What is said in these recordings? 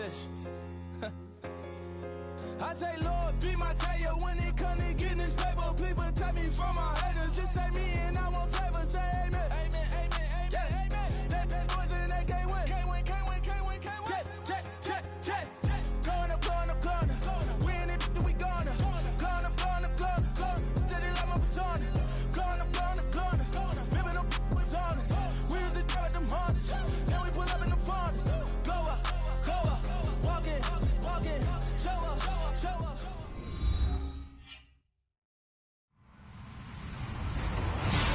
fish. I say, Lord, be my savior when it come to getting this paper. People take me from my haters. Just say me and I won't favor. Say amen. Amen, amen, amen, yeah. Amen. That boys and they can't win. Can't win, can't win, can't win, can't win. Check. Going up. We in it, we gonna. Going up. Steady like my persona. Going up. Ripping them was honest. We used to drive them Hondas. Now we pull up in the Fondas. Go up. Walk in. Show up.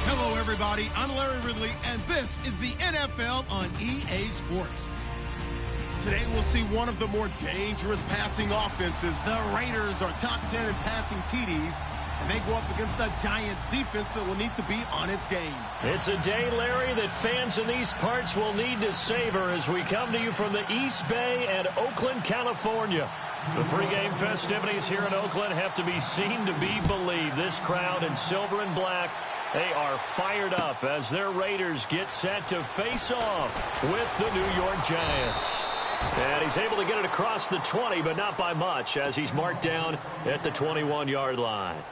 Hello, everybody. I'm Larry Ridley, and this is the NFL on EA Sports. Today, we'll see one of the more dangerous passing offenses. The Raiders are top 10 in passing TDs, and they go up against the Giants defense that will need to be on its game. It's a day, Larry, that fans in these parts will need to savor as we come to you from the East Bay and Oakland, California. The pregame festivities here in Oakland have to be seen to be believed. This crowd in silver and black, they are fired up as their Raiders get set to face off with the New York Giants. And he's able to get it across the 20, but not by much, as he's marked down at the 21-yard line.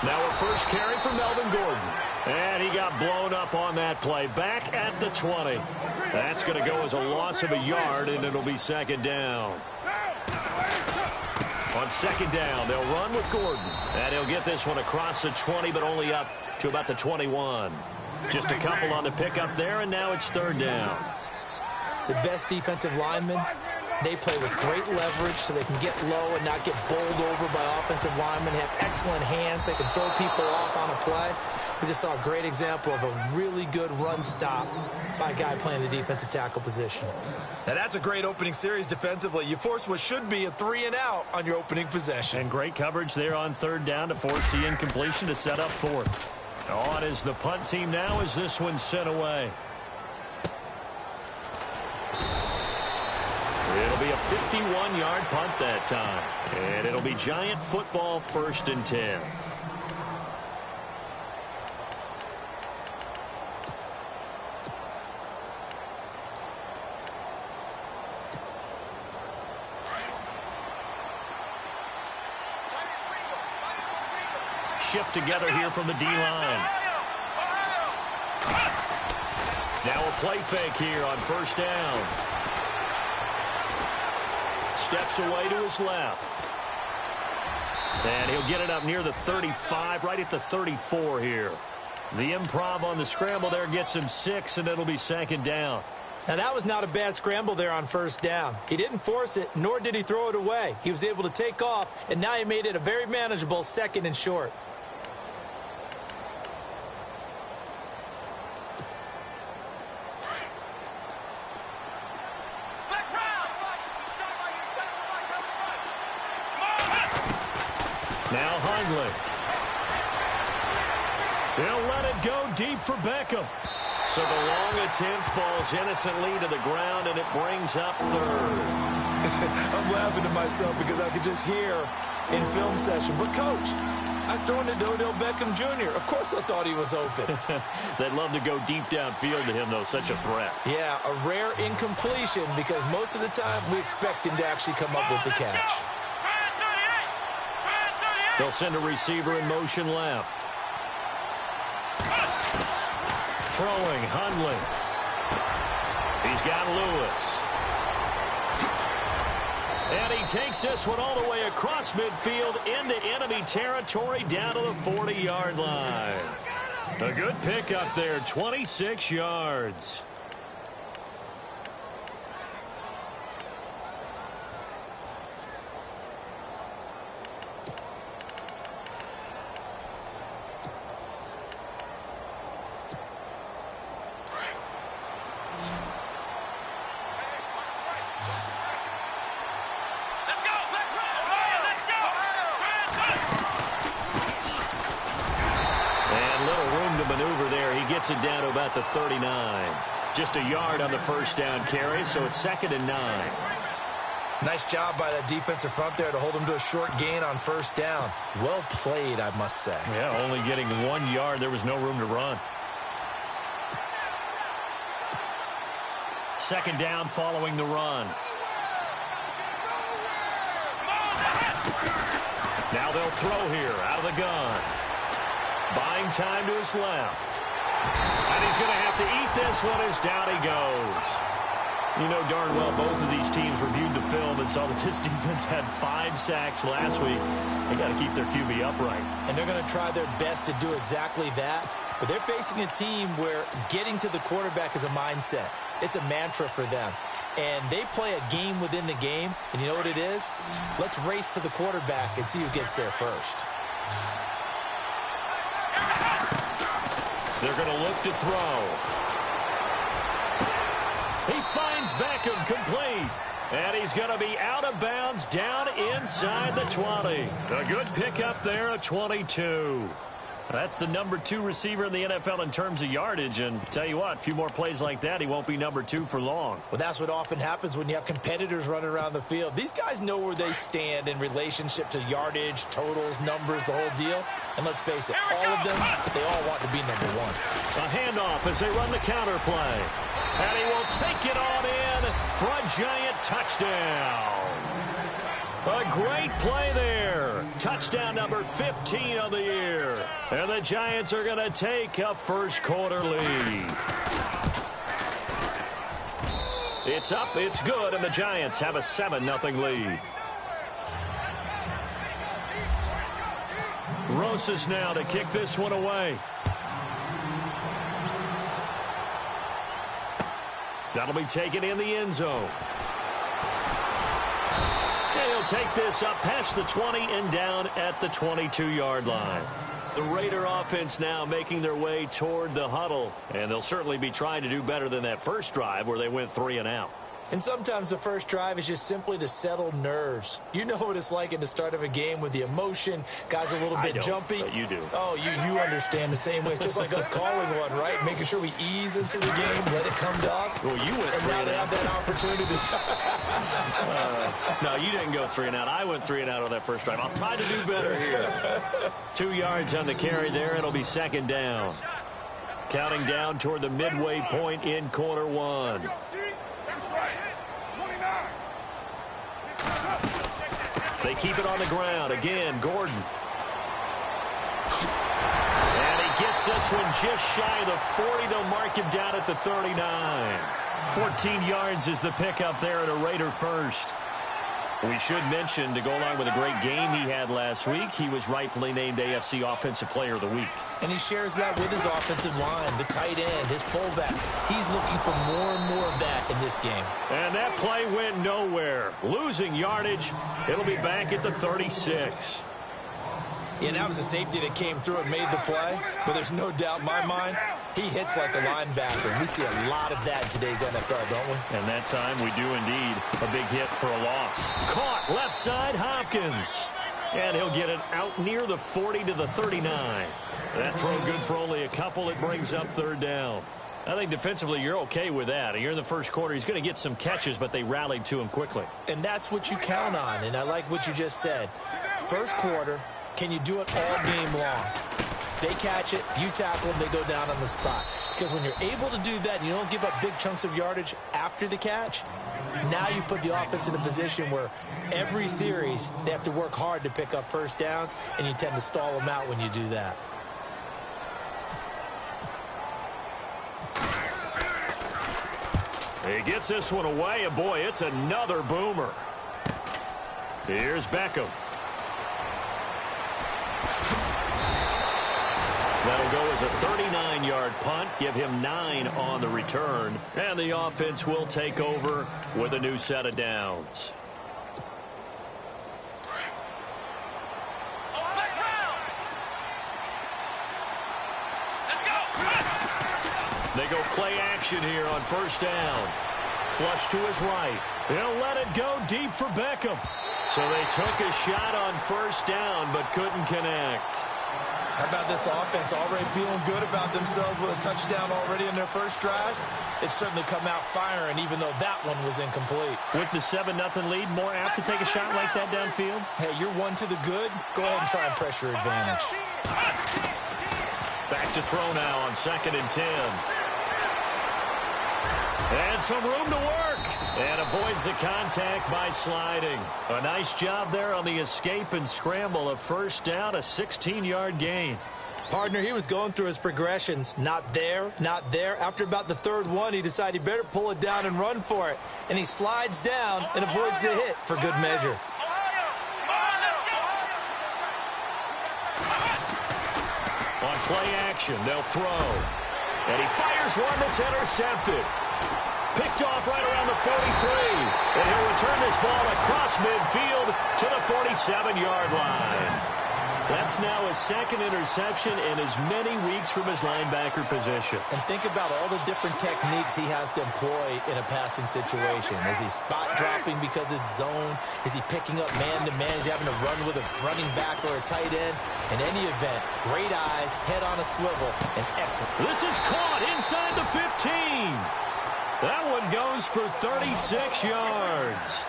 Now a first carry for Melvin Gordon. And he got blown up on that play. Back at the 20. That's going to go as a loss of a yard, and it'll be second down. On second down, they'll run with Gordon. And he'll get this one across the 20, but only up to about the 21. Just a couple on the pickup there, and now it's third down. The best defensive linemen, they play with great leverage so they can get low and not get bowled over by offensive linemen. They have excellent hands. They can throw people off on a play. We just saw a great example of a really good run stop by a guy playing the defensive tackle position. Now that's a great opening series defensively. You force what should be a 3-and-out on your opening possession. And great coverage there on third down to force the incompletion to set up fourth. On is the punt team now as this one's sent away. It'll be a 51-yard punt that time. And it'll be Giant football, 1st and 10. Shift together here from the D-line. Now a play fake here on first down. Steps away to his left. And he'll get it up near the 35, right at the 34 here. The improv on the scramble there gets him 6, and it'll be second down. Now, that was not a bad scramble there on first down. He didn't force it, nor did he throw it away. He was able to take off, and now he made it a very manageable 2nd and short. Now Hundley. He'll let it go deep for Beckham. So the long attempt falls innocently to the ground, and it brings up third. I'm laughing to myself because I could just hear in film session. But, Coach, I was throwing to Odell Beckham Jr. Of course I thought he was open. They'd love to go deep downfield to him, though. Such a threat. Yeah, a rare incompletion because most of the time we expect him to actually come up with the catch. They'll send a receiver in motion left. Throwing, Hundley. He's got Lewis. And he takes this one all the way across midfield into enemy territory down to the 40-yard line. A good pickup there, 26 yards. gets it down to about the 39. Just a yard on the first down carry, so it's 2nd and 9. Nice job by that defensive front there to hold him to a short gain on first down. Well played, I must say. Yeah, only getting 1 yard. There was no room to run. 2nd down following the run. Now they'll throw here out of the gun. Buying time to his left. And he's going to have to eat this one as down he goes. You know darn well both of these teams reviewed the film and saw that this defense had 5 sacks last week. They got to keep their QB upright. And they're going to try their best to do exactly that. But they're facing a team where getting to the quarterback is a mindset. It's a mantra for them. And they play a game within the game. And you know what it is? Let's race to the quarterback and see who gets there first. They're going to look to throw. He finds Beckham complete. And he's going to be out of bounds down inside the 20. A good pickup there at 22. That's the number 2 receiver in the NFL in terms of yardage. And tell you what, a few more plays like that, he won't be number 2 for long. Well, that's what often happens when you have competitors running around the field. These guys know where they stand in relationship to yardage, totals, numbers, the whole deal. And let's face it, all of them, they all want to be number 1. A handoff as they run the counter play. And he will take it on in for a giant touchdown. A great play there. Touchdown number 15 of the year. And the Giants are going to take a first quarter lead. It's up, it's good, and the Giants have a 7-0 lead. Rosas now to kick this one away. That'll be taken in the end zone. And he'll take this up past the 20 and down at the 22-yard line. The Raider offense now making their way toward the huddle, and they'll certainly be trying to do better than that first drive where they went 3 and out. And sometimes the first drive is just simply to settle nerves. You know what it's like at the start of a game with the emotion. Guys a little bit jumpy. But you do. Oh, you understand the same way. It's just like us calling one, right? Making sure we ease into the game, let it come to us. Well, you went 3 and out. And now they have that opportunity. No, you didn't go 3 and out. I went 3 and out on that first drive. I'll try to do better here. 2 yards on the carry there. It'll be 2nd down. Counting down toward the midway point in quarter 1. They keep it on the ground. Again, Gordon. And he gets this one just shy of the 40. They'll mark him down at the 39. 14 yards is the pickup there at a Raider first. We should mention, to go along with a great game he had last week, he was rightfully named AFC Offensive Player of the Week. And he shares that with his offensive line, the tight end, his fullback. He's looking for more and more of that in this game. And that play went nowhere. Losing yardage. It'll be back at the 36. Yeah, that was a safety that came through and made the play. But there's no doubt in my mind, he hits like a linebacker. We see a lot of that in today's NFL, don't we? And that time we do indeed. A big hit for a loss. Caught left side, Hopkins. And he'll get it out near the 40 to the 39. That throw good for only a couple. It brings up 3rd down. I think defensively you're okay with that. You're in the first quarter. He's going to get some catches, but they rallied to him quickly. And that's what you count on. And I like what you just said. First quarter, can you do it all game long? They catch it, you tackle them, they go down on the spot. Because when you're able to do that and you don't give up big chunks of yardage after the catch, now you put the offense in a position where every series they have to work hard to pick up first downs, and you tend to stall them out when you do that. He gets this one away, and boy, it's another boomer. Here's Beckham. That'll go as a 39-yard punt, give him 9 on the return, and the offense will take over with a new set of downs. They go play action here on first down. Flush to his right. He'll let it go deep for Beckham. So they took a shot on first down but couldn't connect. How about this offense already feeling good about themselves with a touchdown already in their first drive? It's certainly come out firing, even though that one was incomplete. With the 7-0 lead, more apt to take a shot like that downfield? Hey, you're one to the good. Go ahead and try and pressure advantage. Back to throw now on 2nd and 10. And some room to work. And avoids the contact by sliding. A nice job there on the escape and scramble. A first down, a 16-yard gain. Partner, he was going through his progressions. Not there, not there. After about the 3rd one, he decided he better pull it down and run for it. And he slides down and avoids the hit for good measure. On play action, they'll throw. And he fires one that's intercepted. Picked off right around the 43. And he'll return this ball across midfield to the 47-yard line. That's now his 2nd interception in as many weeks from his linebacker position. And think about all the different techniques he has to employ in a passing situation. Is he spot dropping because it's zone? Is he picking up man-to-man? Is he having to run with a running back or a tight end? In any event, great eyes, head on a swivel, and excellent. This is caught inside the 15. That one goes for 36 yards.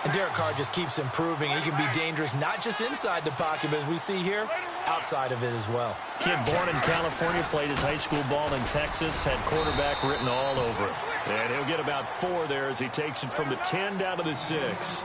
And Derek Carr just keeps improving. He can be dangerous not just inside the pocket, but as we see here, outside of it as well. Kid born in California, played his high school ball in Texas, had quarterback written all over it. And he'll get about 4 there as he takes it from the 10 down to the 6.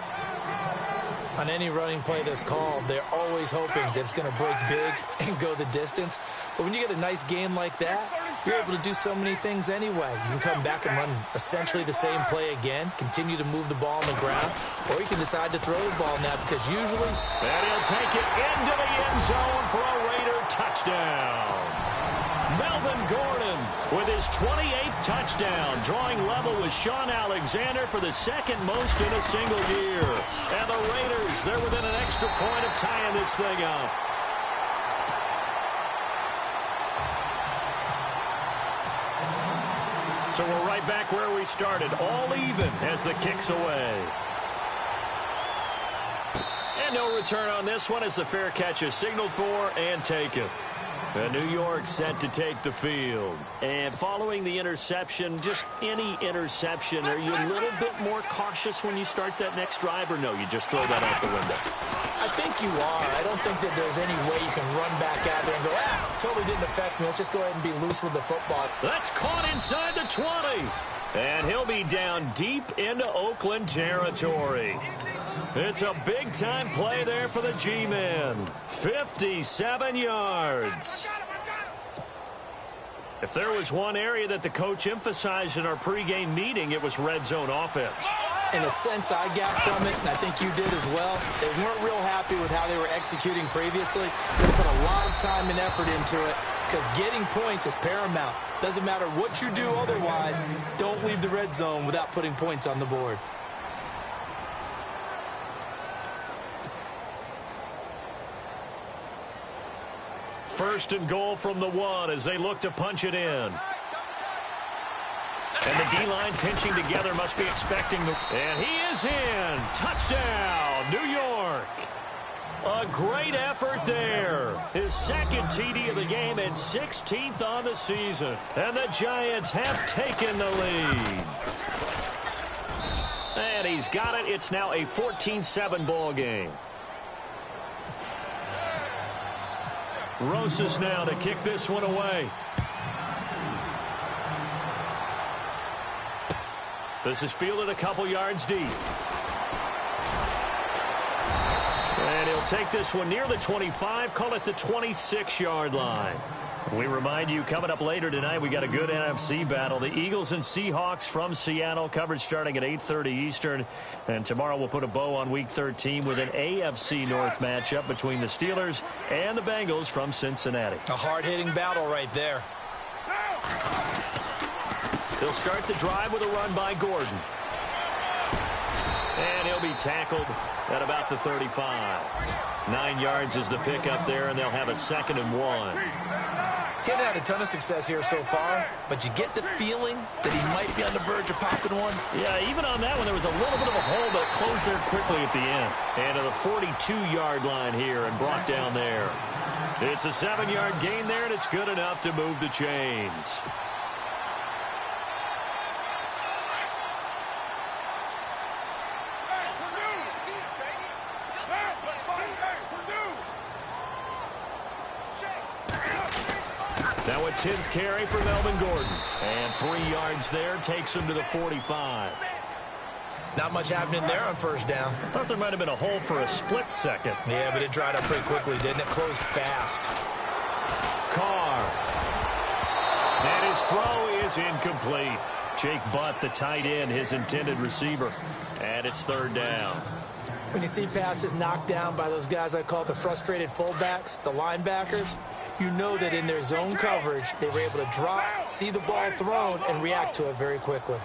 On any running play that's called, they're always hoping that it's going to break big and go the distance. But when you get a nice game like that, you're able to do so many things anyway. You can come back and run essentially the same play again, continue to move the ball on the ground, or you can decide to throw the ball now because usually... And he'll take it into the end zone for a Raider touchdown. Melvin Gordon with his 28th touchdown, drawing level with Sean Alexander for the 2nd most in a single year. And the Raiders, they're within an extra point of tying this thing up. So we're right back where we started, all even as the kick's away. And no return on this one as the fair catch is signaled for and taken. New York set to take the field. And following the interception, just any interception, are you a little bit more cautious when you start that next drive, or no, you just throw that out the window? I think you are. I don't think that there's any way you can run back out there and go, totally didn't affect me. Let's just go ahead and be loose with the football. That's caught inside the 20. And he'll be down deep into Oakland territory. It's a big-time play there for the G-men. 57 yards. If there was one area that the coach emphasized in our pregame meeting, it was red zone offense. In a sense, I got from it, and I think you did as well. They weren't real happy with how they were executing previously, so they put a lot of time and effort into it because getting points is paramount. Doesn't matter what you do otherwise, don't leave the red zone without putting points on the board. First and goal from the 1 as they look to punch it in. And the D-line pinching together must be expecting the... And he is in. Touchdown, New York. A great effort there. His 2nd TD of the game and 16th on the season. And the Giants have taken the lead. And he's got it. It's now a 14-7 ball game. Rosas now to kick this one away. This is fielded a couple yards deep. And he'll take this one near the 25, call it the 26-yard line. We remind you, coming up later tonight, we got a good NFC battle. The Eagles and Seahawks from Seattle, coverage starting at 8:30 Eastern. And tomorrow we'll put a bow on Week 13 with an AFC North matchup between the Steelers and the Bengals from Cincinnati. A hard-hitting battle right there. They'll start the drive with a run by Gordon. And he'll be tackled at about the 35. 9 yards is the pickup there, and they'll have a 2nd and 1. He's had a ton of success here so far, but you get the feeling that he might be on the verge of popping one. Yeah, even on that one, there was a little bit of a hole, but closed there quickly at the end. And to the 42-yard line here and brought down there. It's a 7-yard gain there, and it's good enough to move the chains. Now a 10th carry for Melvin Gordon. And 3 yards there takes him to the 45. Not much happening there on first down. I thought there might have been a hole for a split second. Yeah, but it dried up pretty quickly, didn't it? Closed fast. Carr. And his throw is incomplete. Jake Butt, the tight end, his intended receiver. And it's 3rd down. When you see passes knocked down by those guys I call the frustrated fullbacks, the linebackers, you know that in their zone coverage, they were able to drop, see the ball thrown, and react to it very quickly.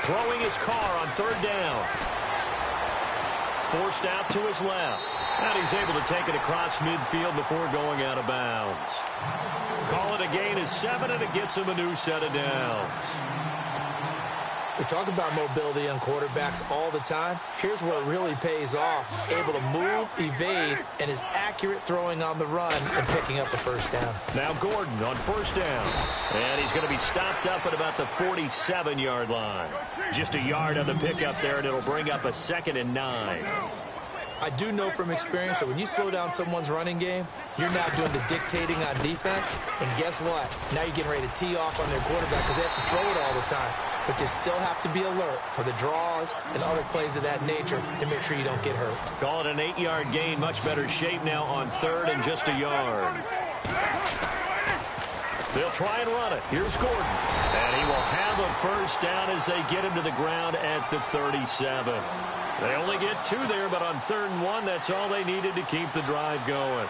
Throwing his Carr on 3rd down. Forced out to his left. And he's able to take it across midfield before going out of bounds. Call it a gain of 7, and it gets him a new set of downs. We talk about mobility on quarterbacks all the time. Here's where it really pays off. Able to move, evade, and is accurate throwing on the run and picking up a first down. Now Gordon on 1st down. And he's going to be stopped up at about the 47-yard line. Just a yard on the pickup there, and it'll bring up a 2nd and 9. I do know from experience that when you slow down someone's running game, you're now doing the dictating on defense. And guess what? Now you're getting ready to tee off on their quarterback because they have to throw it all the time. But you still have to be alert for the draws and other plays of that nature to make sure you don't get hurt. Call it an 8-yard gain. Much better shape now on 3rd and just a yard. They'll try and run it. Here's Gordon. And he will have a first down as they get him to the ground at the 37. They only get 2 there, but on 3rd and 1, that's all they needed to keep the drive going.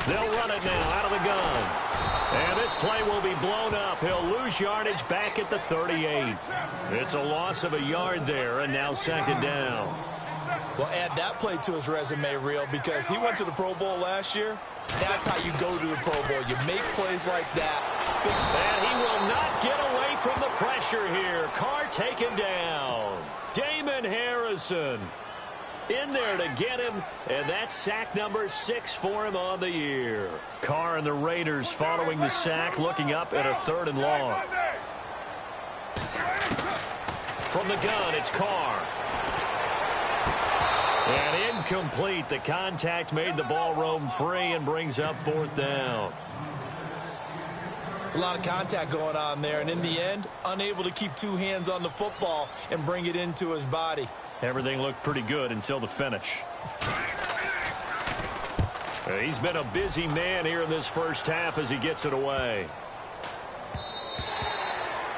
They'll run it now out of the gun. And this play will be blown up. He'll lose yardage back at the 38. It's a loss of a yard there, and now 2nd down. Well, add that play to his resume reel because he went to the Pro Bowl last year. That's how you go to the Pro Bowl. You make plays like that. And he will not get away from the pressure here. Carr taken down. Damon Harrison in there to get him, and that's sack number 6 for him on the year. Carr and the Raiders following the sack, looking up at a 3rd and long. From the gun, it's Carr. And incomplete. The contact made the ball roam free and brings up 4th down. It's a lot of contact going on there, and in the end, unable to keep 2 hands on the football and bring it into his body. Everything looked pretty good until the finish. He's been a busy man here in this first half as he gets it away.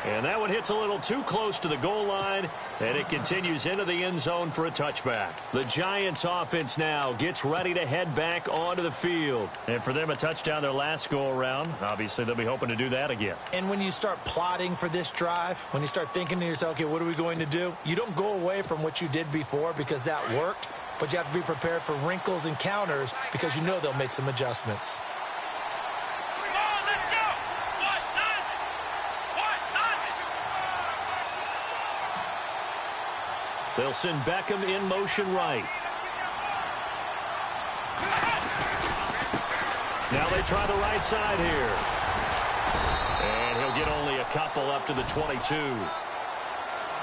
And that one hits a little too close to the goal line, and it continues into the end zone for a touchback. The Giants offense now gets ready to head back onto the field. And for them, a touchdown their last go-around. Obviously, they'll be hoping to do that again. And when you start plotting for this drive, when you start thinking to yourself, okay, what are we going to do? You don't go away from what you did before because that worked, but you have to be prepared for wrinkles and counters because you know they'll make some adjustments. They'll send Beckham in motion right. Now they try the right side here. And he'll get only a couple up to the 22.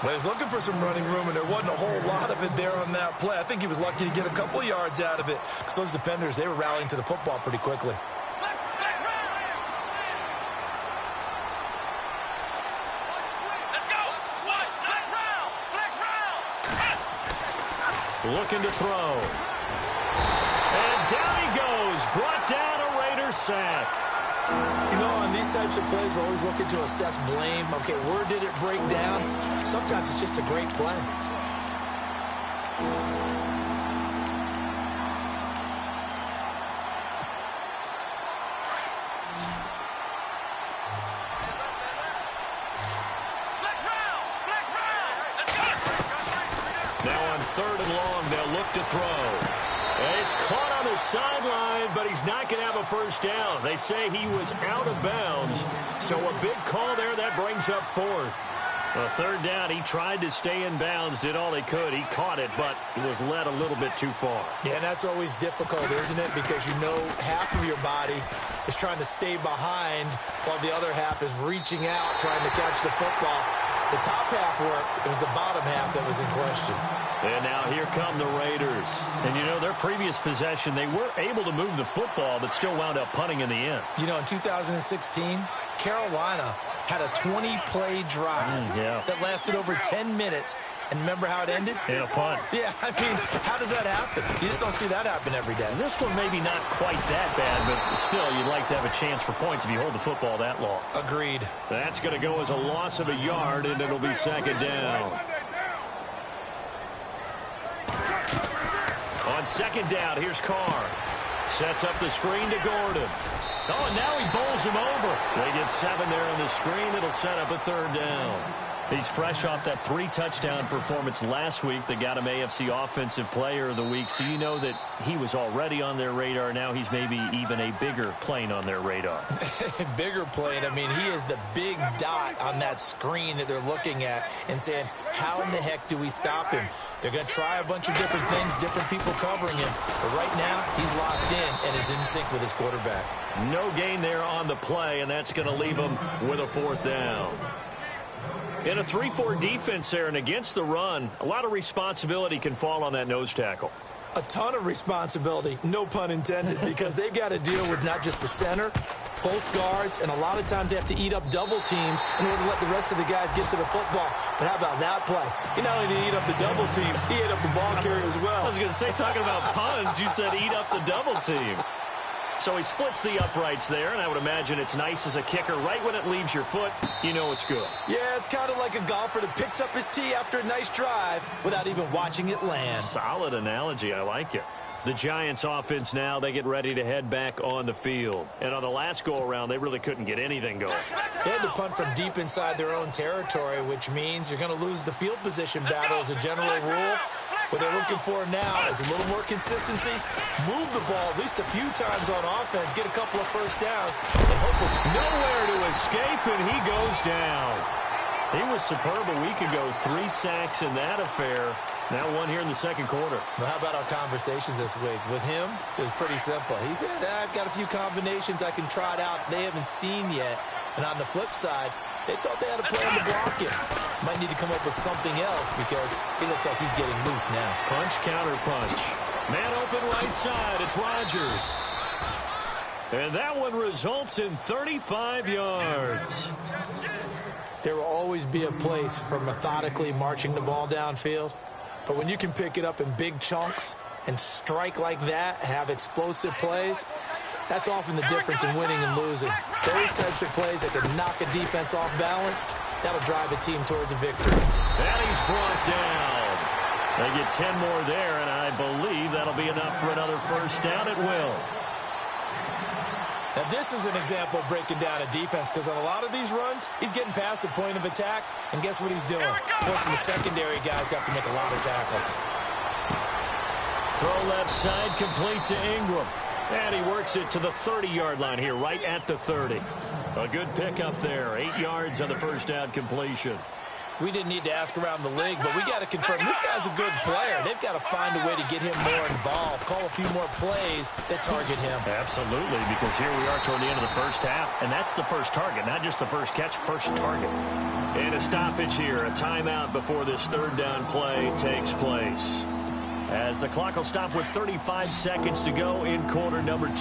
Well, he's looking for some running room, and there wasn't a whole lot of it there on that play. I think he was lucky to get a couple of yards out of it because those defenders, they were rallying to the football pretty quickly. Looking to throw. And down he goes. Brought down a Raiders sack. You know, on these types of plays, we're always looking to assess blame. Okay, where did it break down? Sometimes it's just a great play. 3rd and long. They'll look to throw. And he's caught on the sideline, but he's not going to have a first down. They say he was out of bounds. So a big call there. That brings up 4th. A 3rd down, he tried to stay in bounds, did all he could. He caught it, but he was led a little bit too far. Yeah, and that's always difficult, isn't it? Because you know half of your body is trying to stay behind while the other half is reaching out, trying to catch the football. The top half worked. It was the bottom half that was in question. And now here come the Raiders. And, you know, their previous possession, they were able to move the football, but still wound up punting in the end. You know, in 2016, Carolina had a 20-play drive that lasted over 10 minutes. And remember how it ended? In a punt. Yeah, I mean, how does that happen? You just don't see that happen every day. And this one maybe not quite that bad, but still, you'd like to have a chance for points if you hold the football that long. Agreed. That's going to go as a loss of a yard, and it'll be 2nd down. On 2nd down, here's Carr. Sets up the screen to Gordon. Oh, and now he bowls him over. They get 7 there on the screen. It'll set up a 3rd down. He's fresh off that 3-touchdown performance last week that got him AFC Offensive Player of the Week. So you know that he was already on their radar. Now he's maybe even a bigger plane on their radar. Bigger plane. I mean, he is the big dot on that screen that they're looking at and saying, how in the heck do we stop him? They're going to try a bunch of different things, different people covering him. But right now, he's locked in and is in sync with his quarterback. No gain there on the play, and that's going to leave him with a 4th down. In a 3-4 defense there and against the run, a lot of responsibility can fall on that nose tackle. A ton of responsibility, no pun intended, because they've got to deal with not just the center, both guards, and a lot of times they have to eat up double teams in order to let the rest of the guys get to the football. But how about that play? He not only did he eat up the double team, he ate up the ball carrier as well. I was going to say, talking about puns, you said eat up the double team. So he splits the uprights there, and I would imagine it's nice as a kicker. Right when it leaves your foot, you know it's good. Yeah, it's kind of like a golfer that picks up his tee after a nice drive without even watching it land. Solid analogy. I like it. The Giants offense now, they get ready to head back on the field. And on the last go-around, they really couldn't get anything going. They had to punt from deep inside their own territory, which means you're going to lose the field position battle as a general rule. What they're looking for now is a little more consistency, move the ball at least a few times on offense, get a couple of first downs, and hopefully nowhere to escape, and he goes down. He was superb a week ago, 3 sacks in that affair. Now 1 here in the 2nd quarter. Well, how about our conversations this week? With him, it was pretty simple. He said, I've got a few combinations I can try it out they haven't seen yet. And on the flip side, they thought they had a plan to block him. Might need to come up with something else because he looks like he's getting loose now. Punch, counter punch. Man open right side. It's Rodgers. And that one results in 35 yards. There will always be a place for methodically marching the ball downfield. But when you can pick it up in big chunks and strike like that, have explosive plays, that's often the difference in winning and losing. Those types of plays that can knock a defense off balance, that'll drive a team towards a victory. And he's brought down. They get 10 more there, and I believe that'll be enough for another first down at will. Now, this is an example of breaking down a defense because on a lot of these runs, he's getting past the point of attack, and guess what he's doing? Forcing the secondary guys to have to make a lot of tackles. Throw left side, complete to Ingram. And he works it to the 30-yard line here, right at the 30. A good pickup there, 8 yards on the first down completion. We didn't need to ask around the league, but we got to confirm this guy's a good player. They've got to find a way to get him more involved, call a few more plays that target him. Absolutely, because here we are toward the end of the first half, and that's the first target, not just the first catch, first target. And a stoppage here, a timeout before this 3rd down play takes place. As the clock will stop with 35 seconds to go in quarter number 2.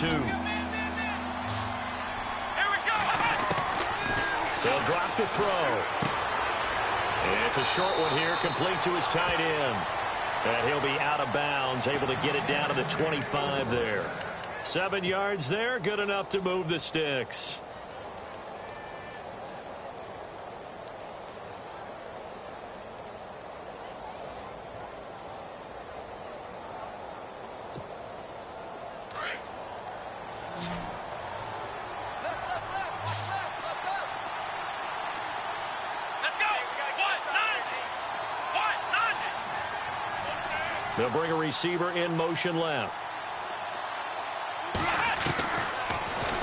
They'll drop to throw. And it's a short one here, complete to his tight end. And he'll be out of bounds, able to get it down to the 25 there. 7 yards there, good enough to move the sticks. They'll bring a receiver in motion left.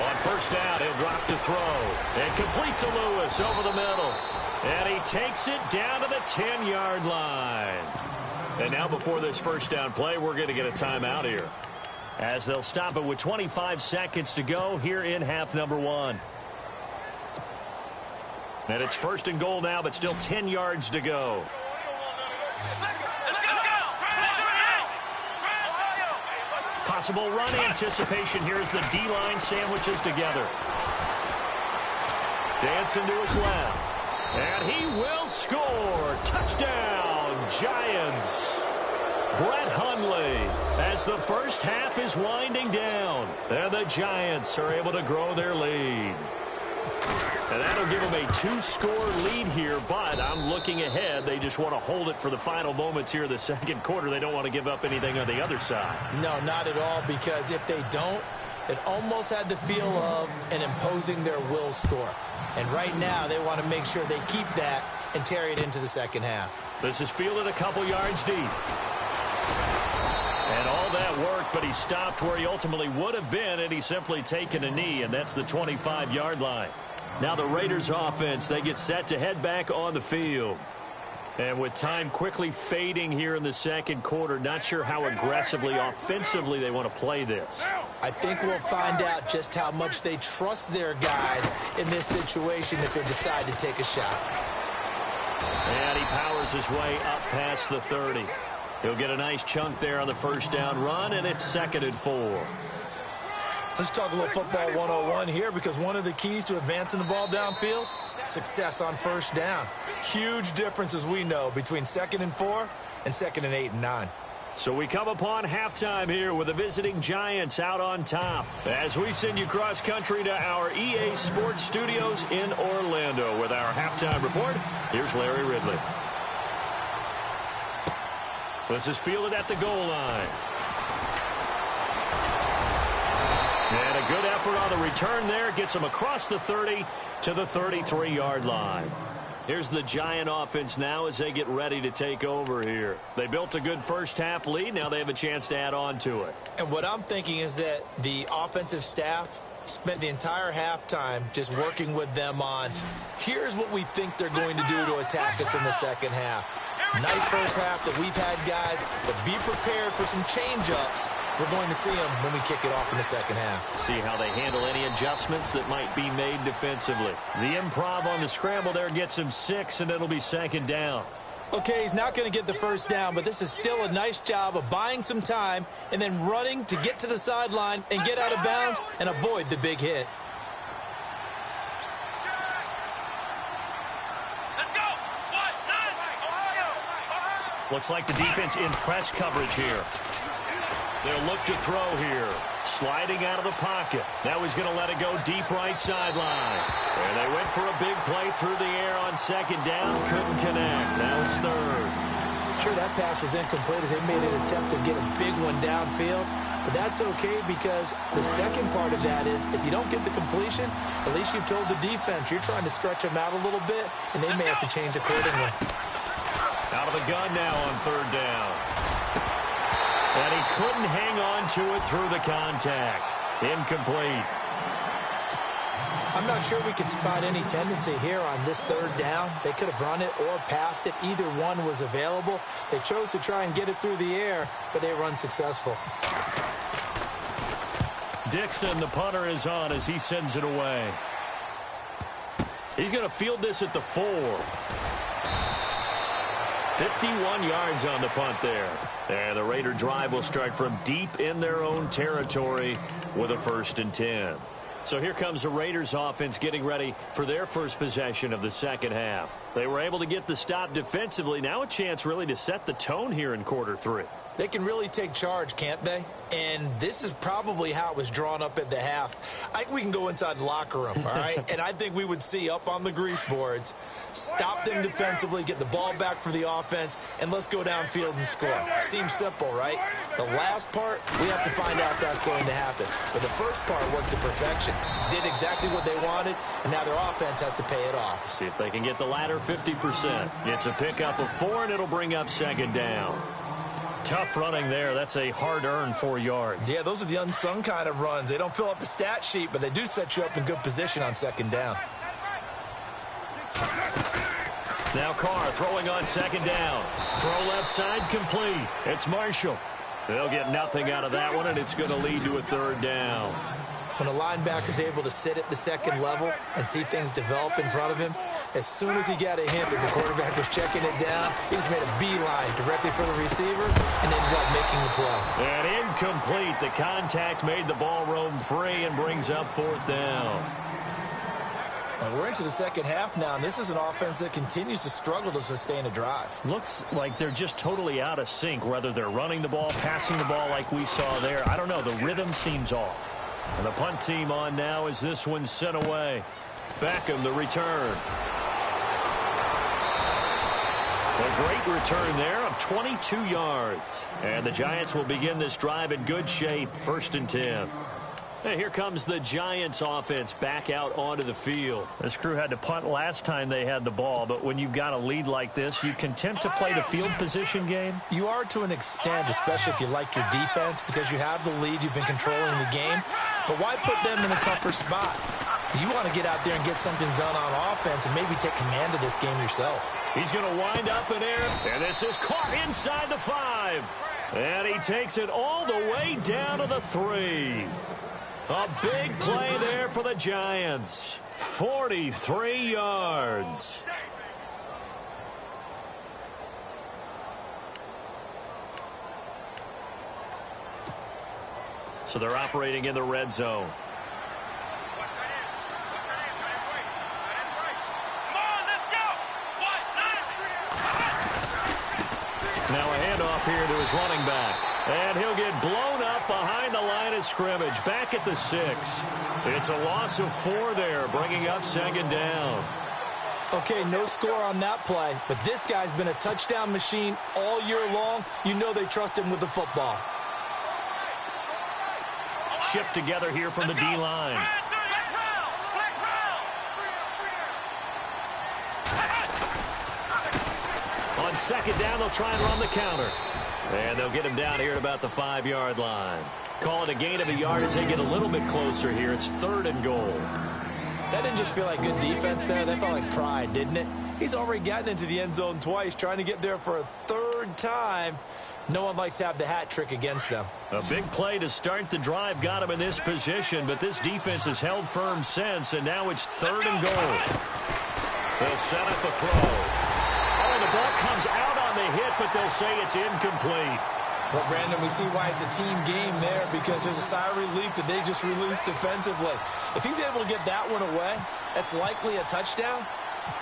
On first down, he'll drop to throw. And complete to Lewis over the middle. And he takes it down to the 10-yard line. And now before this first down play, we're going to get a timeout here, as they'll stop it with 25 seconds to go here in half number 1. And it's first and goal now, but still 10 yards to go. Possible run anticipation here as the D-line sandwiches together. Dancing to his left. And he will score. Touchdown, Giants. Brett Hundley, as the first half is winding down. And the Giants are able to grow their lead. And that'll give them a 2-score lead here, but I'm looking ahead. They just want to hold it for the final moments here in the second quarter. They don't want to give up anything on the other side. No, not at all, because if they don't, it almost had the feel of an imposing their will score. And right now, they want to make sure they keep that and carry it into the second half. This is fielded a couple yards deep. And all that worked, but he stopped where he ultimately would have been, and he's simply taken a knee, and that's the 25-yard line. Now the Raiders offense, they get set to head back on the field. And with time quickly fading here in the second quarter, not sure how aggressively, offensively they want to play this. I think we'll find out just how much they trust their guys in this situation if they decide to take a shot. And he powers his way up past the 30. He'll get a nice chunk there on the first down run, and it's 2nd and 4. Let's talk a little football 101 here, because one of the keys to advancing the ball downfield, success on first down. Huge difference, as we know, between 2nd and 4 and 2nd and 8 and 9. So we come upon halftime here with the visiting Giants out on top, as we send you cross-country to our EA Sports Studios in Orlando with our halftime report. Here's Larry Ridley. This is fielded at the goal line. And a good effort on the return there. Gets him across the 30 to the 33-yard line. Here's the Giant offense now as they get ready to take over here. They built a good first half lead. Now they have a chance to add on to it. And what I'm thinking is that the offensive staff spent the entire halftime just working with them on, here's what we think they're going to do to attack us in the second half. Nice first half that we've had, guys, but be prepared for some change-ups. We're going to see them when we kick it off in the second half. See how they handle any adjustments that might be made defensively. The improv on the scramble there gets him 6, and it'll be 2nd down. Okay, he's not going to get the first down, but this is still a nice job of buying some time and then running to get to the sideline and get out of bounds and avoid the big hit. Looks like the defense in press coverage here. They'll look to throw here. Sliding out of the pocket. Now he's going to let it go deep right sideline. And they went for a big play through the air on 2nd down. Couldn't connect. Now it's 3rd. Sure, that pass was incomplete as they made an attempt to get a big one downfield. But that's okay, because the second part of that is if you don't get the completion, at least you've told the defense you're trying to stretch them out a little bit, and they may have to change accordingly. Out of the gun now on 3rd down. And he couldn't hang on to it through the contact. Incomplete. I'm not sure we could spot any tendency here on this 3rd down. They could have run it or passed it. Either one was available. They chose to try and get it through the air, but they were unsuccessful. Dixon, the punter, is on as he sends it away. He's going to field this at the 4. 51 yards on the punt there. And the Raider drive will start from deep in their own territory with a 1st and 10. So here comes the Raiders offense getting ready for their first possession of the second half. They were able to get the stop defensively. Now a chance really to set the tone here in quarter 3. They can really take charge, can't they? And this is probably how it was drawn up at the half. I think we can go inside the locker room, all right? And I think we would see up on the grease boards, stop them defensively, get the ball back for the offense, and let's go downfield and score. Seems simple, right? The last part, we have to find out if that's going to happen. But the first part worked to perfection. Did exactly what they wanted, and now their offense has to pay it off. See if they can get the latter 50%. It's a pickup of 4, and it'll bring up 2nd down. Tough running there. That's a hard-earned 4 yards. Yeah, those are the unsung kind of runs. They don't fill up the stat sheet, but they do set you up in good position on second down. Now Carr throwing on second down. Throw left side complete. It's Marshall. They'll get nothing out of that one, and it's going to lead to a third down. When a linebacker is able to sit at the second level and see things develop in front of him, as soon as he got a hint that the quarterback was checking it down, he just made a beeline directly for the receiver and ended up making the play. And incomplete. The contact made the ball roam free and brings up fourth down. And we're into the second half now, and this is an offense that continues to struggle to sustain a drive. Looks like they're just totally out of sync, whether they're running the ball, passing the ball like we saw there. I don't know. The rhythm seems off. And the punt team on now as this one's sent away. Beckham, the return. A great return there of 22 yards. And the Giants will begin this drive in good shape. 1st and 10. And here comes the Giants offense back out onto the field. This crew had to punt last time they had the ball, but when you've got a lead like this, you can tempt to play the field position game. You are to an extent, especially if you like your defense, because you have the lead, you've been controlling the game. But why put them in a tougher spot? You want to get out there and get something done on offense and maybe take command of this game yourself. He's going to wind up in air, and this is caught inside the 5. And he takes it all the way down to the 3. A big play there for the Giants. 43 yards. So they're operating in the red zone. Now a handoff here to his running back. And he'll get blown up behind the line of scrimmage. Back at the 6. It's a loss of 4 there, bringing up second down. Okay, no score on that play, but this guy's been a touchdown machine all year long. You know they trust him with the football. Shift together here from the D-line. On second down, they'll try and run the counter. And they'll get him down here at about the 5-yard line. Call it a gain of a yard as they get a little bit closer here. It's 3rd and goal. That didn't just feel like good defense there. That felt like pride, didn't it? He's already gotten into the end zone twice, trying to get there for a 3rd time. No one likes to have the hat trick against them. A big play to start the drive got him in this position, but this defense has held firm since, and now it's 3rd and goal. They'll set up a throw. Oh, the ball comes out on the hit, but they'll say it's incomplete. Well, Brandon, we see why it's a team game there, because there's a sigh of relief that they just released defensively. If he's able to get that one away, that's likely a touchdown.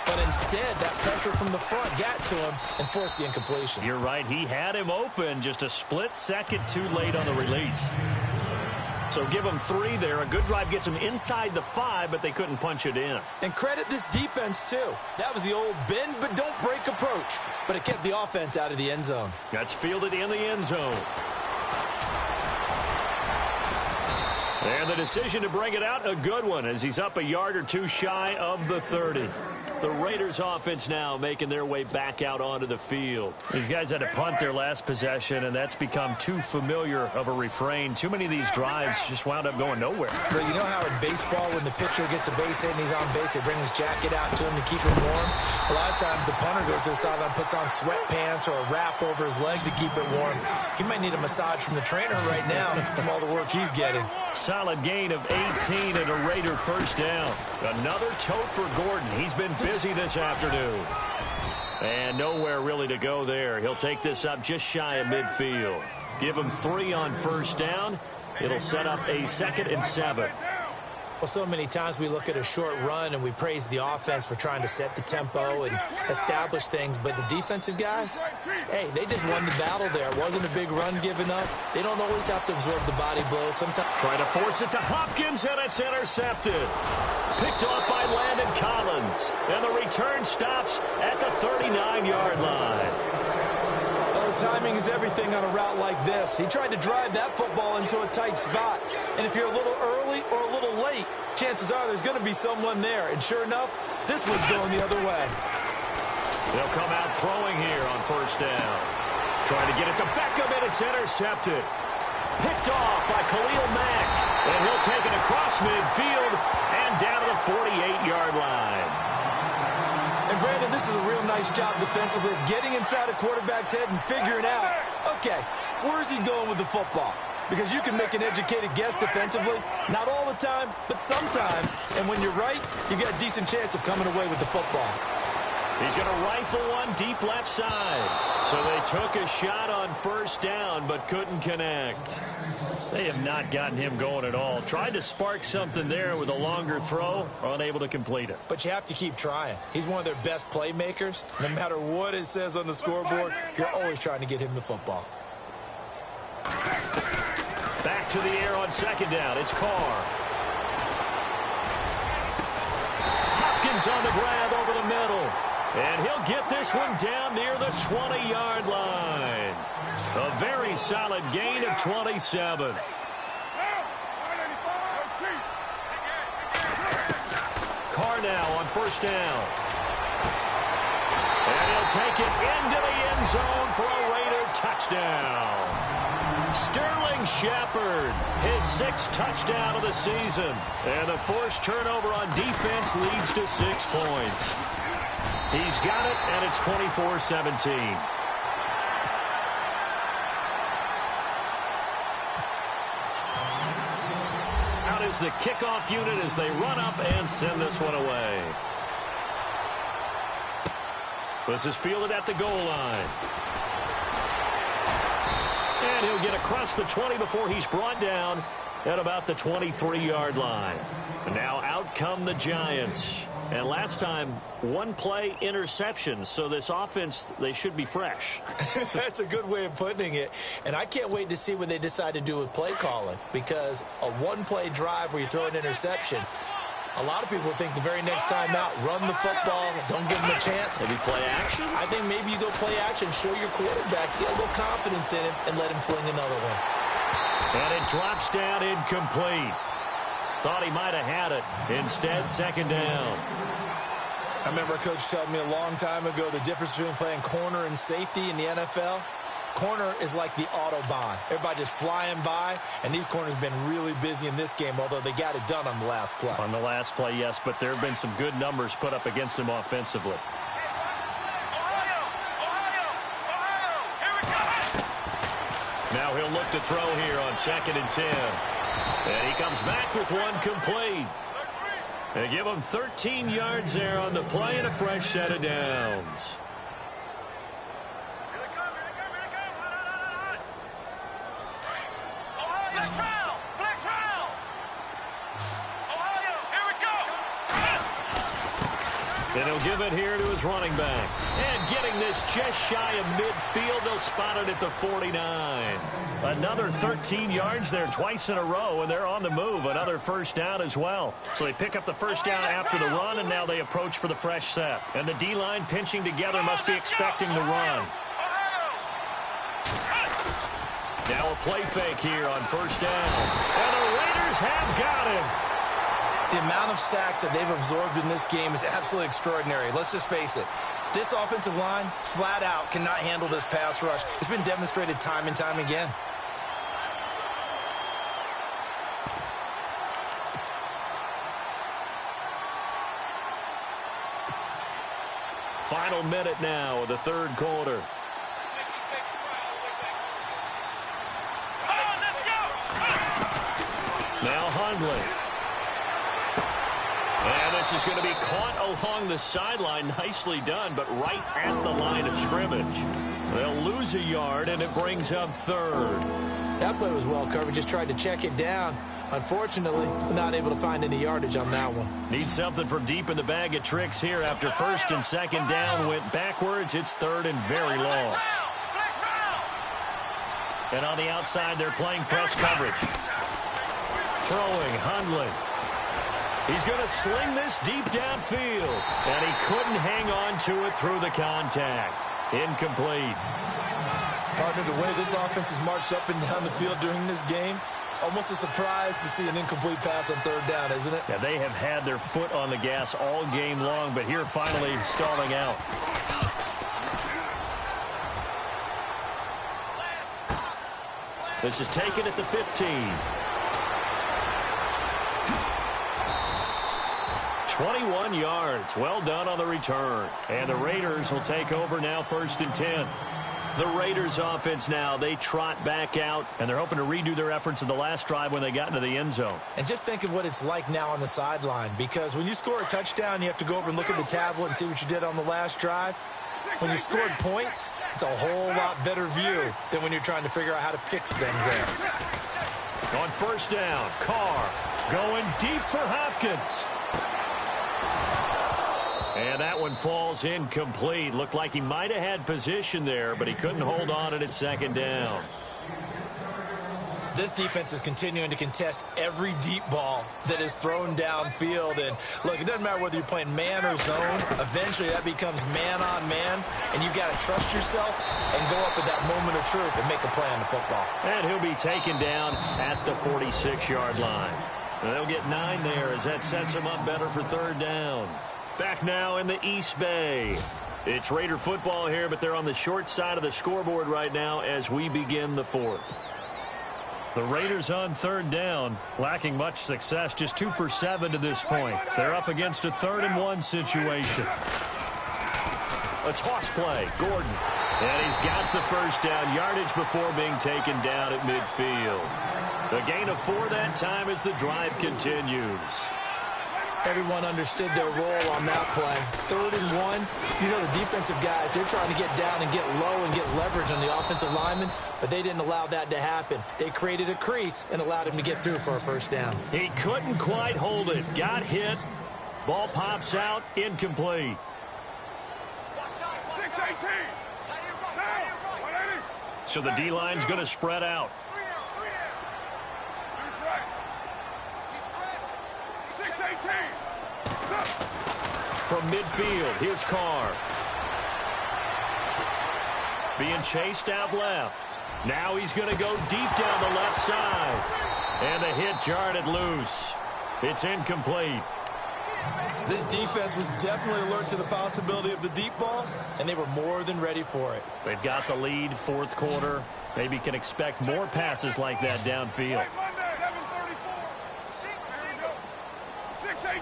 But instead, that pressure from the front got to him and forced the incompletion. You're right. He had him open, just a split second too late on the release. So give them 3 there. A good drive gets them inside the 5, but they couldn't punch it in. And credit this defense, too. That was the old bend but don't break approach. But it kept the offense out of the end zone. That's fielded in the end zone. And the decision to bring it out, a good one, as he's up a yard or 2 shy of the 30. The Raiders offense now making their way back out onto the field. These guys had to punt their last possession, and that's become too familiar of a refrain. Too many of these drives just wound up going nowhere. But you know how in baseball, when the pitcher gets a base hit and he's on base, they bring his jacket out to him to keep him warm? A lot of times the punter goes to the sideline, puts on sweatpants or a wrap over his leg to keep it warm. He might need a massage from the trainer right now from all the work he's getting. Solid gain of 18 and a Raider first down. Another tote for Gordon. He's been busy this afternoon. And nowhere really to go there. He'll take this up just shy of midfield. Give him 3 on first down. It'll set up a 2nd and 7. Well, so many times we look at a short run and we praise the offense for trying to set the tempo and establish things. But the defensive guys, hey, they just won the battle there. It wasn't a big run given up. They don't always have to absorb the body blow. Sometimes trying to force it to Hopkins, and it's intercepted. Picked off by Landon Collins. And the return stops at the 39-yard line. Oh, timing is everything on a route like this. He tried to drive that football into a tight spot. And if you're a little early or a little late, chances are there's going to be someone there. And sure enough, this one's going the other way. They'll come out throwing here on first down. Trying to get it to Beckham, and it's intercepted. Picked off by Khalil Mack. And he'll take it across midfield and down to the 48-yard line. And Brandon, this is a real nice job defensively of getting inside a quarterback's head and figuring out, okay, where's he going with the football? Because you can make an educated guess defensively, not all the time, but sometimes. And when you're right, you got a decent chance of coming away with the football. He's going to rifle one deep left side. So they took a shot on first down, but couldn't connect. They have not gotten him going at all. Tried to spark something there with a longer throw, unable to complete it. But you have to keep trying. He's one of their best playmakers. No matter what it says on the scoreboard, you're always trying to get him the football. Back to the air on second down. It's Carr. Hopkins on the grab over the middle. And he'll get this one down near the 20-yard line. A very solid gain of 27. Carr now on first down. And he'll take it into the end zone for a Raider touchdown. Sterling Shepard, his 6th touchdown of the season. And the forced turnover on defense leads to 6 points. He's got it, and it's 24-17. Out is the kickoff unit as they run up and send this one away. This is fielded at the goal line. And he'll get across the 20 before he's brought down at about the 23-yard line. And now out come the Giants. And last time, 1 play interception. So this offense, they should be fresh. That's a good way of putting it. And I can't wait to see what they decide to do with play calling. Because a 1-play drive where you throw an interception, a lot of people think the very next time out, run the football, don't give them a chance. Maybe play action? I think maybe you go play action, show your quarterback, get a little confidence in him, and let him fling another one. And it drops down incomplete. Thought he might have had it. Instead, second down. I remember a coach telling me a long time ago the difference between playing corner and safety in the NFL. Corner is like the Autobahn. Everybody just flying by, and these corners have been really busy in this game, although they got it done on the last play. On the last play, yes, but there have been some good numbers put up against them offensively. Now he'll look to throw here on 2nd and 10. And he comes back with one complete. They give him 13 yards there on the play and a fresh set of downs. And he'll give it here to his running back. And getting this just shy of midfield, they'll spot it at the 49. Another 13 yards there twice in a row, and they're on the move. Another first down as well. So they pick up the first down after the run, and now they approach for the fresh set. And the D-line pinching together must be expecting the run. Now a play fake here on first down. And the Raiders have got him. The amount of sacks that they've absorbed in this game is absolutely extraordinary. Let's just face it. This offensive line, flat out, cannot handle this pass rush. It's been demonstrated time and time again. Final minute now of the third quarter. Now Hundley. And this is going to be caught along the sideline. Nicely done, but right at the line of scrimmage. They'll lose a yard, and it brings up third. That play was well covered. Just tried to check it down. Unfortunately, not able to find any yardage on that one. Need something from deep in the bag of tricks here. After first and second down went backwards, it's third and very long. And on the outside, they're playing press coverage. Throwing, Hundley. He's going to sling this deep downfield. And he couldn't hang on to it through the contact. Incomplete. Partner, the way this offense has marched up and down the field during this game, it's almost a surprise to see an incomplete pass on third down, isn't it? Yeah, they have had their foot on the gas all game long, but here finally stalling out. This is taken at the 15. 21 yards. Well done on the return. And the Raiders will take over now, 1st and 10. The Raiders offense now, they trot back out, and they're hoping to redo their efforts in the last drive when they got into the end zone. And just think of what it's like now on the sideline, because when you score a touchdown, you have to go over and look at the tablet and see what you did on the last drive. When you scored points, it's a whole lot better view than when you're trying to figure out how to fix things there. On 1st down, Carr going deep for Hopkins. And that one falls incomplete. Looked like he might have had position there, but he couldn't hold on at 2nd down. This defense is continuing to contest every deep ball that is thrown downfield. And, look, it doesn't matter whether you're playing man or zone. Eventually, that becomes man-on-man, and you've got to trust yourself and go up at that moment of truth and make a play on the football. And he'll be taken down at the 46-yard line. And they'll get 9 there as that sets him up better for 3rd down. Back now in the East Bay. It's Raider football here, but they're on the short side of the scoreboard right now as we begin the 4th. The Raiders on 3rd down, lacking much success, just 2 for 7 to this point. They're up against a 3rd and 1 situation. A toss play, Gordon. And he's got the 1st down, yardage before being taken down at midfield. The gain of 4 that time as the drive continues. Everyone understood their role on that play. 3rd and 1. You know the defensive guys, they're trying to get down and get low and get leverage on the offensive lineman, but they didn't allow that to happen. They created a crease and allowed him to get through for a 1st down. He couldn't quite hold it. Got hit. Ball pops out. Incomplete. 6-18. So the D-line's going to spread out. From midfield, here's Carr. Being chased out left. Now he's going to go deep down the left side. And the hit jarred it loose. It's incomplete. This defense was definitely alert to the possibility of the deep ball, and they were more than ready for it. They've got the lead, 4th quarter. Maybe can expect more passes like that downfield. 6-18.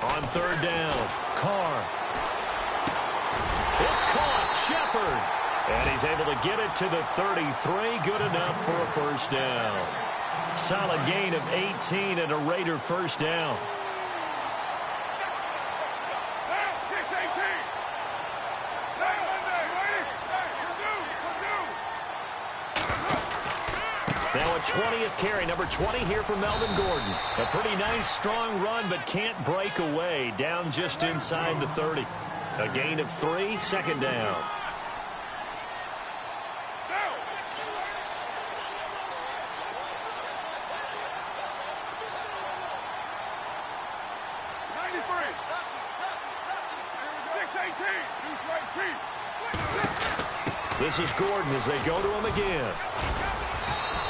On 3rd down, Carr. It's caught, Shepard. And he's able to get it to the 33. Good enough for a 1st down. Solid gain of 18 and a Raider 1st down. Now a 20th carry, number 20 here for Melvin Gordon. A pretty nice, strong run, but can't break away. Down just inside the 30. A gain of 3, 2nd down. This is Gordon as they go to him again.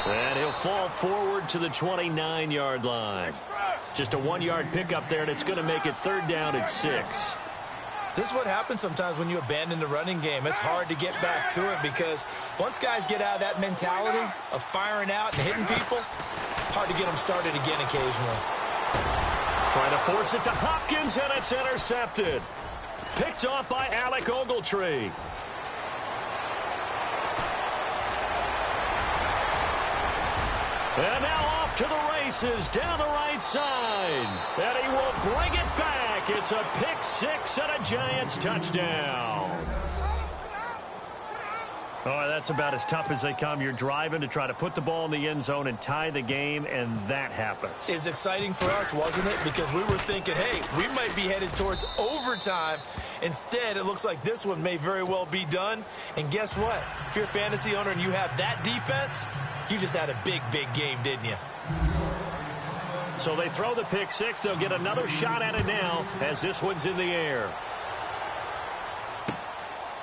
And he'll fall forward to the 29-yard line. Just a 1-yard pickup there, and it's going to make it 3rd down at 6. This is what happens sometimes when you abandon the running game. It's hard to get back to it because once guys get out of that mentality of firing out and hitting people, hard to get them started again occasionally. Trying to force it to Hopkins, and it's intercepted. Picked off by Alec Ogletree. And now off to the races down the right side. And he will bring it back. It's a pick 6 and a Giants touchdown. Oh, that's about as tough as they come. You're driving to try to put the ball in the end zone and tie the game, and that happens. It's exciting for us, wasn't it? Because we were thinking, hey, we might be headed towards overtime. Instead, it looks like this one may very well be done. And guess what? If you're a fantasy owner and you have that defense, you just had a big, big game, didn't you? So they throw the pick 6. They'll get another shot at it now as this one's in the air.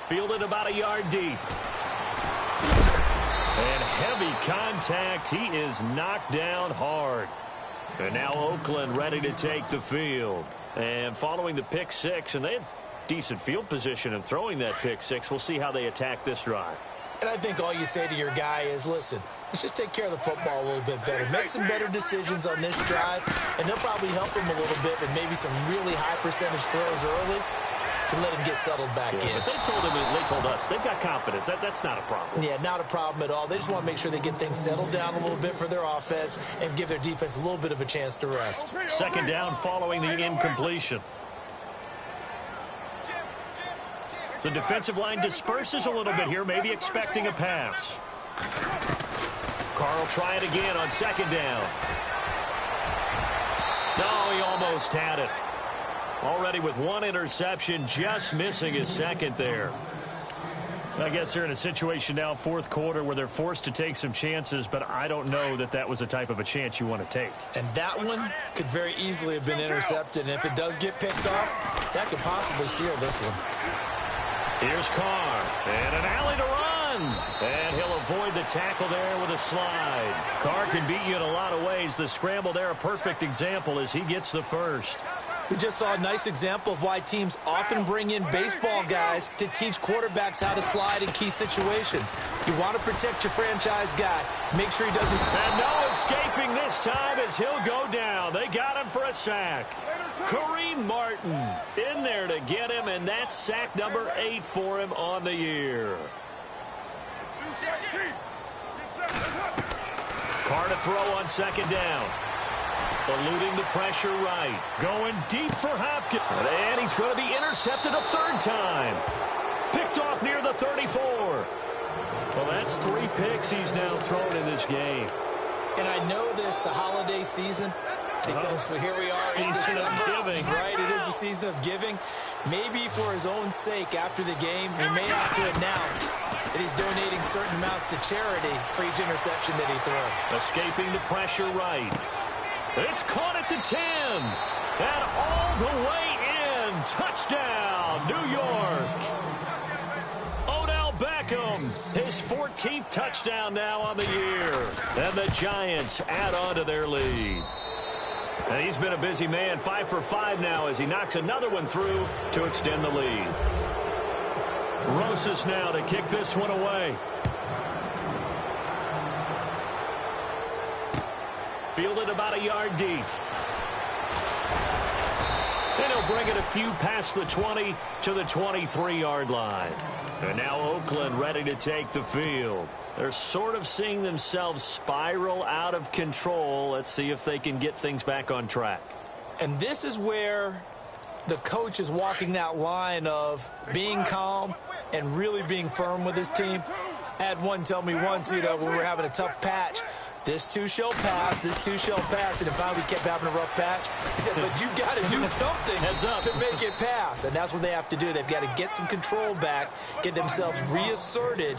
Fielded about a yard deep. And heavy contact. He is knocked down hard. And now Oakland ready to take the field. And following the pick 6, and they decent field position and throwing that pick six. We'll see how they attack this drive. And I think all you say to your guy is, listen, let's just take care of the football a little bit better. Make some better decisions on this drive, and they'll probably help him a little bit with maybe some really high percentage throws early to let him get settled back in. But they told us they've got confidence. That's not a problem. Yeah, not a problem at all. They just want to make sure they get things settled down a little bit for their offense and give their defense a little bit of a chance to rest. Second down following the incompletion. The defensive line disperses a little bit here, maybe expecting a pass. Carl try it again on second down. No, he almost had it. Already with one interception, just missing his second there. I guess they're in a situation now, fourth quarter, where they're forced to take some chances, but I don't know that was a type of a chance you want to take. And that one could very easily have been intercepted, and if it does get picked off, that could possibly seal this one. Here's Carr, and an alley to run. And he'll avoid the tackle there with a slide. Carr can beat you in a lot of ways. The scramble there, a perfect example as he gets the first. We just saw a nice example of why teams often bring in baseball guys to teach quarterbacks how to slide in key situations. You want to protect your franchise guy. Make sure he doesn't... And no escaping this time as he'll go down. They got him for a sack. Kareem Martin in there to get him, and that's sack number 8 for him on the year. Carr to throw on second down. Eluding the pressure right. Going deep for Hopkins. And he's going to be intercepted a third time. Picked off near the 34. Well, that's 3 picks he's now thrown in this game. And I know this, the holiday season, because here we are in December. Season of giving. Right, it is the season of giving. Maybe for his own sake after the game, he may have to announce that he's donating certain amounts to charity for each interception that he throws. Escaping the pressure right. It's caught at the 10. And all the way in. Touchdown, New York. Odell Beckham, his 14th touchdown now on the year. And the Giants add on to their lead. And he's been a busy man, 5 for 5 now as he knocks another one through to extend the lead. Rosas now to kick this one away. Fielded about a yard deep. And he'll bring it a few past the 20 to the 23-yard line. And now Oakland ready to take the field. They're sort of seeing themselves spiral out of control. Let's see if they can get things back on track. And this is where the coach is walking that line of being calm and really being firm with his team. I had one tell me once, when we were having a tough patch, this too shall pass, this too shall pass. And finally we kept having a rough patch. He said, but you got to do something to make it pass. And that's what they have to do. They've got to get some control back, get themselves reasserted,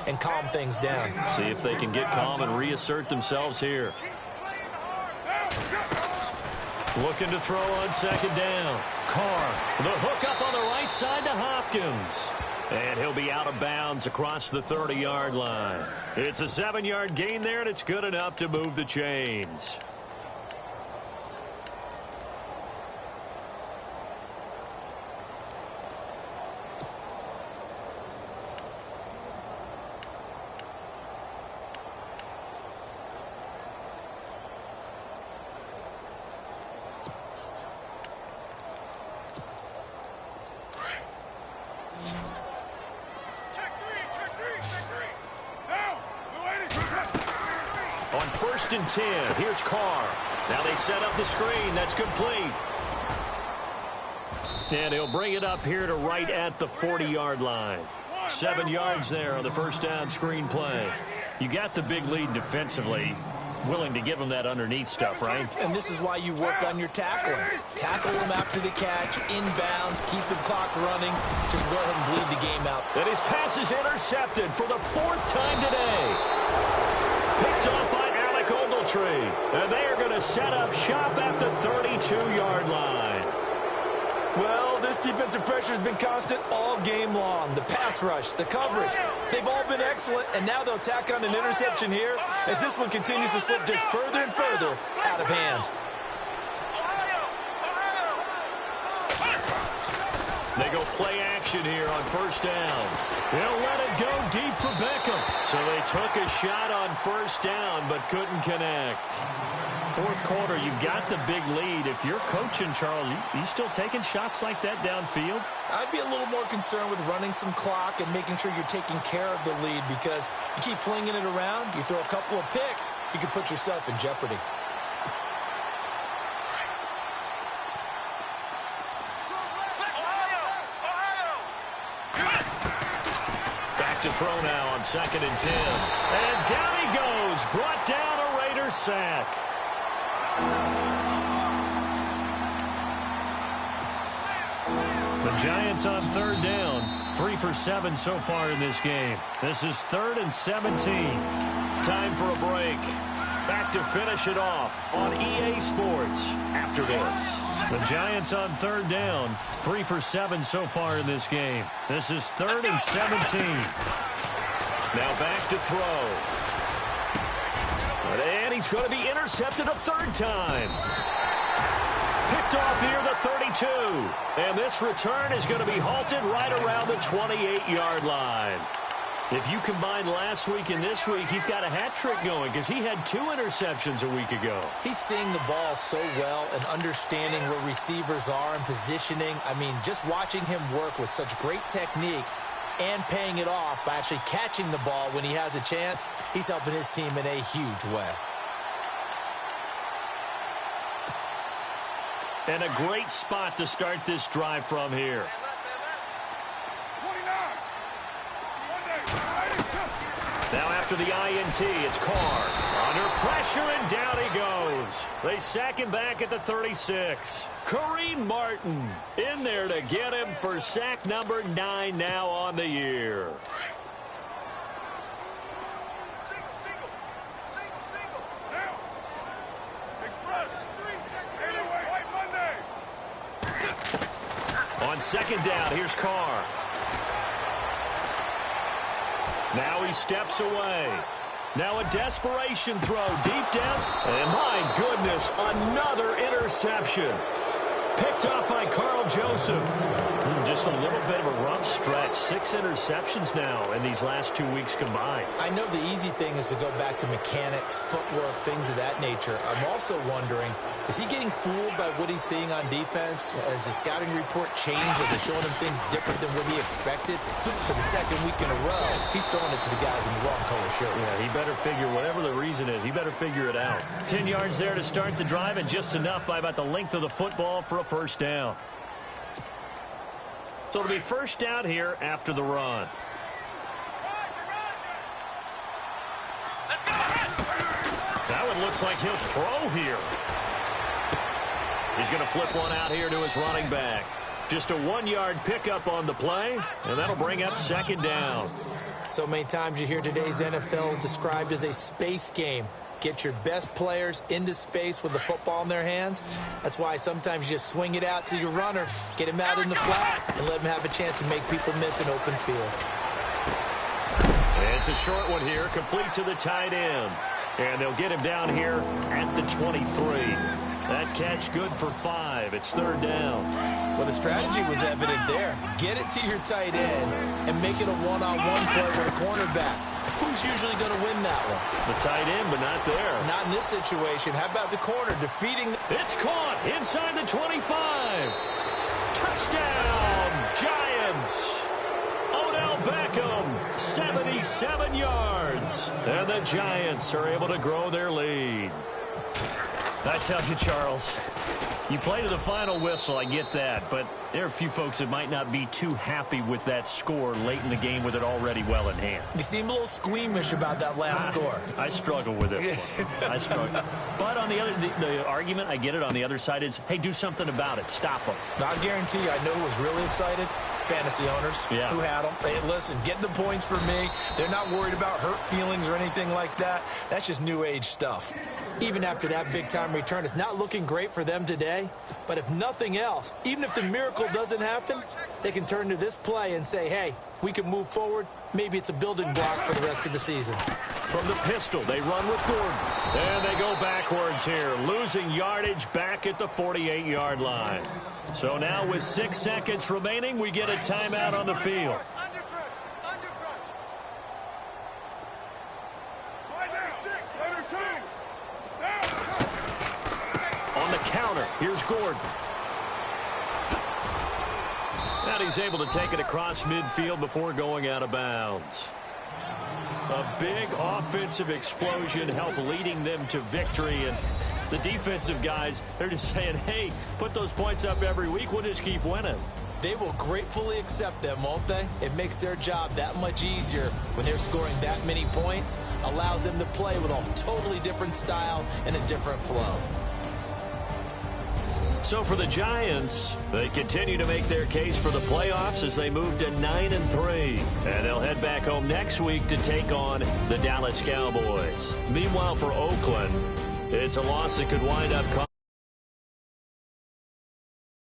and calm things down. See if they can get calm and reassert themselves here. Looking to throw on second down. Carr, the hook up on the right side to Hopkins. And he'll be out of bounds across the 30-yard line. It's a 7-yard gain there, and it's good enough to move the chains. On 1st and 10, here's Carr. Now they set up the screen. That's complete. And he'll bring it up here to right at the 40-yard line. 7 yards there on the first down screen play. You got the big lead defensively. Willing to give him that underneath stuff, right? And this is why you work on your tackling. Tackle him after the catch, inbounds, keep the clock running. Just go ahead and bleed the game out. And his pass is intercepted for the 4th time today. Picked off by Alec Ogletree. And they are going to set up shop at the 32-yard line. Well, this defensive pressure has been constant all game long. The pass rush, the coverage, they've all been excellent, and now they'll tack on an interception here as this one continues to slip just further and further out of hand. They go play action here on first down. They'll let it go deep for Beckham. So they took a shot on first down but couldn't connect. Fourth quarter, you've got the big lead. If you're coaching, Charles, you still taking shots like that downfield? I'd be a little more concerned with running some clock and making sure you're taking care of the lead, because you keep flinging it around, you throw a couple of picks, you can put yourself in jeopardy. Back to throw now on 2nd and 10. And down he goes. Brought down a Raiders sack. The Giants on 3rd down. 3 for 7 so far in this game. This is 3rd and 17. Time for a break. Back to finish it off on EA Sports after this. The Giants on 3rd down. 3 for 7 so far in this game. This is 3rd and 17. Now back to throw. And he's going to be intercepted a 3rd time. Picked off here, the 32. And this return is going to be halted right around the 28-yard line. If you combine last week and this week, he's got a hat trick going because he had 2 interceptions a week ago. He's seeing the ball so well and understanding where receivers are and positioning. I mean, just watching him work with such great technique and paying it off by actually catching the ball when he has a chance, he's helping his team in a huge way. And a great spot to start this drive from here. Now after the INT, it's Carr. Under pressure, and down he goes. They sack him back at the 36. Kareem Martin in there to get him for sack number 9 now on the year. On 2nd down, here's Carr. Now he steps away. Now a desperation throw deep down. And my goodness, another interception. Picked up by Carl Joseph. Just a little bit of a rough stretch. 6 interceptions now in these last 2 weeks combined. I know the easy thing is to go back to mechanics, footwork, things of that nature. I'm also wondering, is he getting fooled by what he's seeing on defense? Has the scouting report changed? Are they showing him things different than what he expected? For the 2nd week in a row, he's throwing it to the guys in the wrong color shirts. Yeah, he better figure, whatever the reason is, he better figure it out. 10 yards there to start the drive, and just enough by about the length of the football for a first down. So it'll be first down here after the run. That one looks like he'll throw here. He's going to flip one out here to his running back. Just a 1-yard pickup on the play, and that'll bring up 2nd down. So many times you hear today's NFL described as a space game. Get your best players into space with the football in their hands. That's why sometimes you just swing it out to your runner, get him out in the flat, and let him have a chance to make people miss an open field. It's a short one here, complete to the tight end. And they'll get him down here at the 23. That catch good for 5. It's 3rd down. Well, the strategy was evident there. Get it to your tight end and make it a one-on-one play with a cornerback. Who's usually going to win that one? The tight end, but not there. Not in this situation. How about the corner defeating? It's caught inside the 25. Touchdown, Giants. Odell Beckham, 77 yards. And the Giants are able to grow their lead. I tell you, Charles, you play to the final whistle, I get that, but there are a few folks that might not be too happy with that score late in the game with it already well in hand. You seem a little squeamish about that last score. I struggle with this one. I struggle. But on the other, the argument, I get it, on the other side is, hey, do something about it. Stop them. Now, I guarantee you, I know who was really excited. Fantasy owners who had them. Hey, listen, get the points for me. They're not worried about hurt feelings or anything like that. That's just new age stuff. Even after that big-time return, it's not looking great for them today. But if nothing else, even if the miracle doesn't happen, they can turn to this play and say, hey, we can move forward. Maybe it's a building block for the rest of the season. From the pistol, they run with Gordon. And they go backwards here, losing yardage back at the 48-yard line. So now with 6 seconds remaining, we get a timeout on the field. On the counter, here's Gordon. And he's able to take it across midfield before going out of bounds. A big offensive explosion helped leading them to victory. And the defensive guys, they're just saying, hey, put those points up every week. We'll just keep winning. They will gratefully accept them, won't they? It makes their job that much easier when they're scoring that many points. Allows them to play with a totally different style and a different flow. So for the Giants, they continue to make their case for the playoffs as they move to 9-3. And they'll head back home next week to take on the Dallas Cowboys. Meanwhile, for Oakland, it's a loss that could wind up